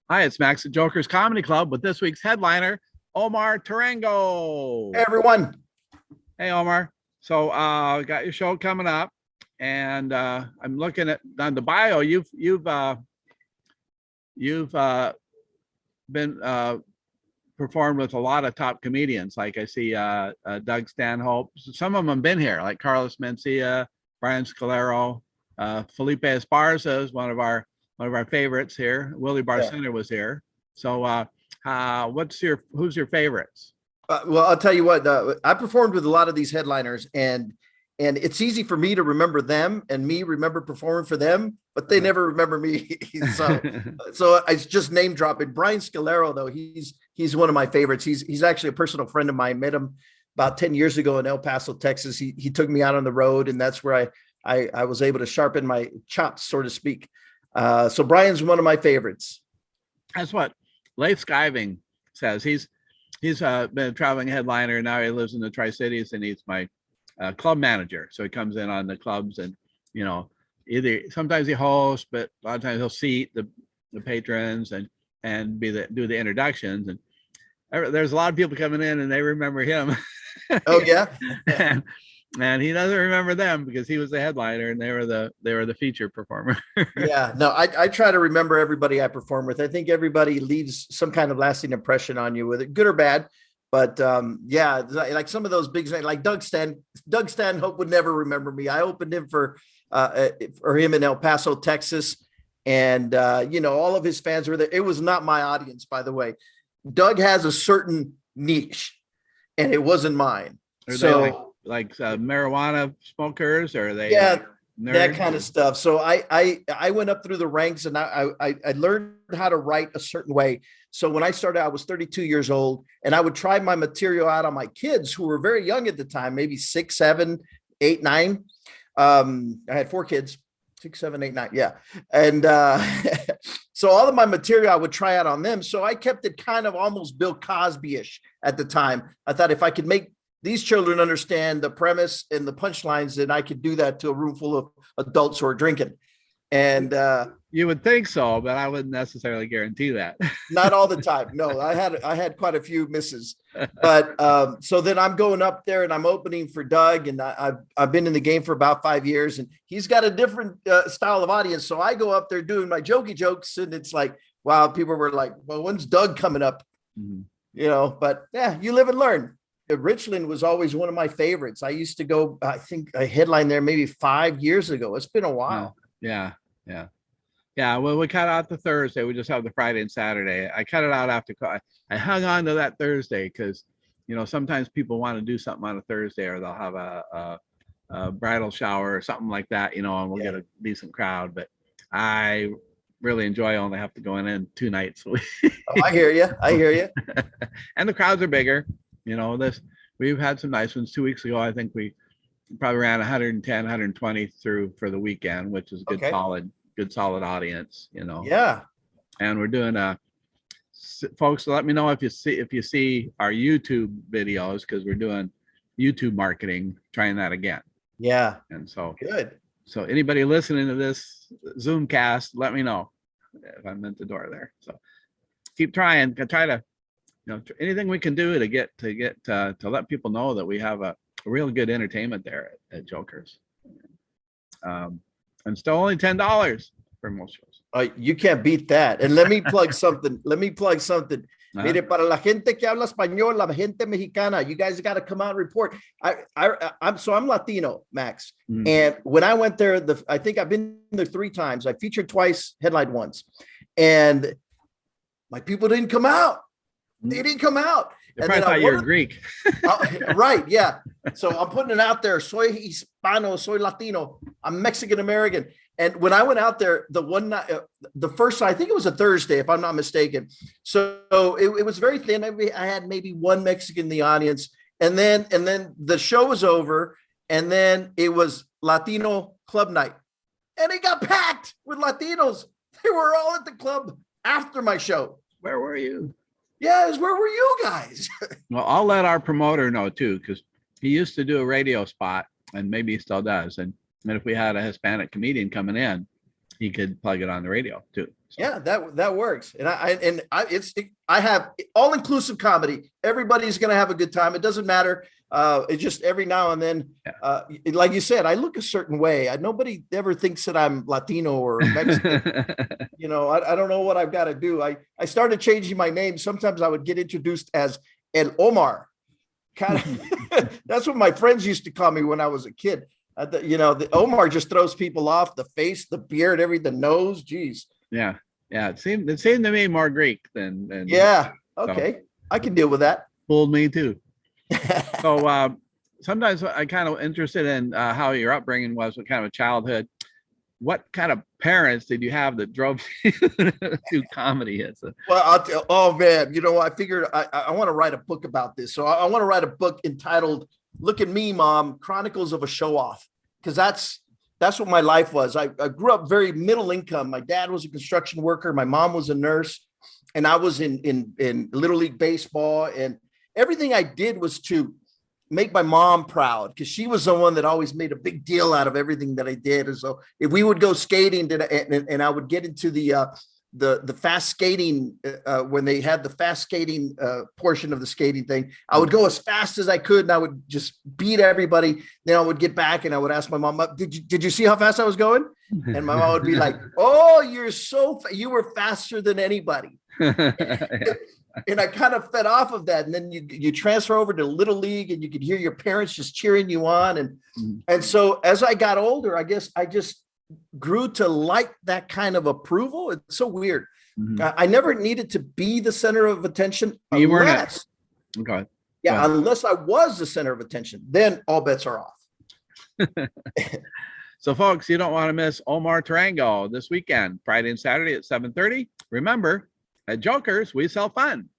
Hi, it's Max at Joker's Comedy Club with this week's headliner, Omar Tarango. Hey everyone. Hey, Omar. So, got your show coming up, and I'm looking at on the bio. You've been performed with a lot of top comedians. Like I see Doug Stanhope. Some of them have been here, like Carlos Mencia, Brian Scalero, Felipe Esparza is one of our favorites here. Willie Barcena was here. So, who's your favorites? Well, I'll tell you what. I performed with a lot of these headliners, and it's easy for me to remember them, and me remember performing for them, but they never remember me. so it's just name dropping. Brian Scalero, though, he's one of my favorites. He's actually a personal friend of mine. Met him about 10 years ago in El Paso, Texas. He took me out on the road, and that's where I was able to sharpen my chops, so to speak. So Brian's one of my favorites. That's what Leif Skiving says. He's been a traveling headliner. Now he lives in the Tri-Cities, and he's my club manager. So he comes in on the clubs, and either sometimes he hosts, but a lot of times he'll seat the patrons and do the introductions. And there's a lot of people coming in, and they remember him. Oh yeah. And he doesn't remember them because he was the headliner and they were the feature performer. Yeah, no, I try to remember everybody I perform with. I think everybody leaves some kind of lasting impression on you, with it, good or bad. But yeah, like some of those big, like Doug Stanhope would never remember me. I opened him for him in El Paso, Texas, and all of his fans were there. It was not my audience, by the way. Doug has a certain niche, and it wasn't mine. So. Like marijuana smokers, or are they that kind of stuff. So I went up through the ranks, and I learned how to write a certain way. So when I started, I was 32 years old, and I would try my material out on my kids who were very young at the time, maybe 6, 7, 8, 9. I had 4 kids, 6, 7, 8, 9. Yeah. And so all of my material I would try out on them. So I kept it kind of almost Bill Cosby-ish at the time. I thought if I could make these children understand the premise and the punchlines, and I could do that to a room full of adults who are drinking. And you would think so, but I wouldn't necessarily guarantee that. Not all the time. No, I had quite a few misses. But so then I'm going up there and I'm opening for Doug, and I've been in the game for about 5 years, and he's got a different style of audience. So I go up there doing my jokey jokes, and it's like, wow, people were like, well, when's Doug coming up? Mm-hmm. But yeah, you live and learn. Richland was always one of my favorites. I used to go, I think I headlined there maybe 5 years ago. It's been a while. Yeah. Well, we cut out the Thursday. We just have the Friday and Saturday. I cut it out after I hung on to that Thursday because, sometimes people want to do something on a Thursday, or they'll have a bridal shower or something like that, and we'll get a decent crowd. But I really enjoy only have to go in 2 nights a week. Oh, I hear you. And the crowds are bigger. We've had some nice ones. 2 weeks ago, I think we probably ran 110, 120 through for the weekend, which is good solid audience, Yeah. And we're doing folks, let me know if you see our YouTube videos, because we're doing YouTube marketing, trying that again. Yeah. And so good. So anybody listening to this Zoomcast, let me know if I'm at the door there. So keep trying. Try to anything we can do to let people know that we have a real good entertainment there at Joker's. And still only $10 for most shows. You can't beat that. And let me plug something. Mire, para la gente que habla español, la gente mexicana, you guys got to come out and report. I'm Latino, Max. Mm-hmm. And when I went there, I think I've been there 3 times. I featured twice, headlined once, and my people didn't come out. They didn't come out. They probably thought you were Greek. Right, yeah. So I'm putting it out there. Soy Hispano, soy Latino. I'm Mexican American. And when I went out there, the one night, the first, I think it was a Thursday, if I'm not mistaken. So it was very thin. I had maybe 1 Mexican in the audience. And then the show was over. And then it was Latino club night. And it got packed with Latinos. They were all at the club after my show. Where were you? Yes, where were you guys? Well, I'll let our promoter know too, because he used to do a radio spot, and maybe he still does. And if we had a Hispanic comedian coming in, he could plug it on the radio too. Yeah, that works. And I have all inclusive comedy. Everybody's going to have a good time. It doesn't matter. It's just every now and then, like you said, I look a certain way. Nobody ever thinks that I'm Latino or Mexican. I don't know what I've got to do. I started changing my name. Sometimes I would get introduced as El Omar. Kind of, that's what my friends used to call me when I was a kid. The Omar just throws people off. The face, the beard, the nose. Geez. Yeah. It seemed to me more Greek than yeah. Okay. So, I can deal with that. Fooled me too. So sometimes I kind of interested in how your upbringing was, what kind of a childhood. What kind of parents did you have that drove you to comedy? Well, oh man, I figured I want to write a book about this. So I want to write a book entitled "Look at Me, Mom: Chronicles of a Show Off," because that's what my life was. I grew up very middle income. My dad was a construction worker. My mom was a nurse, and I was in Little League baseball. And everything I did was to make my mom proud, because she was the one that always made a big deal out of everything that I did. And so if we would go skating and I would get into the fast skating, when they had the fast skating portion of the skating thing, I would go as fast as I could and I would just beat everybody. Then I would get back and I would ask my mom, did you see how fast I was going? And my mom would be like, oh, you were faster than anybody. And I kind of fed off of that. And then you transfer over to Little League and you could hear your parents just cheering you on. And so as I got older, I guess I just grew to like that kind of approval. It's so weird. I never needed to be the center of attention unless I was the center of attention. Then all bets are off. So folks, you don't want to miss Omar Tarango this weekend, Friday and Saturday at 7:30. Remember, at Jokers, we sell fun.